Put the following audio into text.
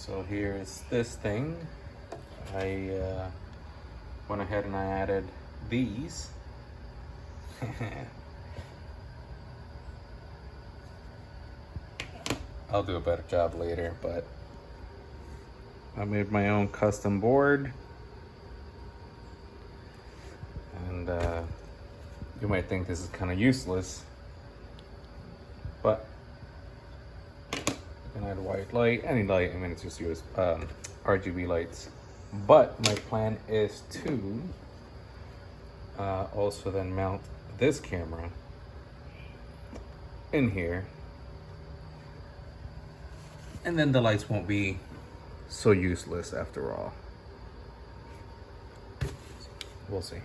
So here's this thing. I went ahead and I added these. I'll do a better job later, but I made my own custom board. And you might think this is kind of useless, but you can add white light, any light. I mean, it's just use RGB lights. But my plan is to also then mount this camera in here, and then the lights won't be so useless after all. We'll see.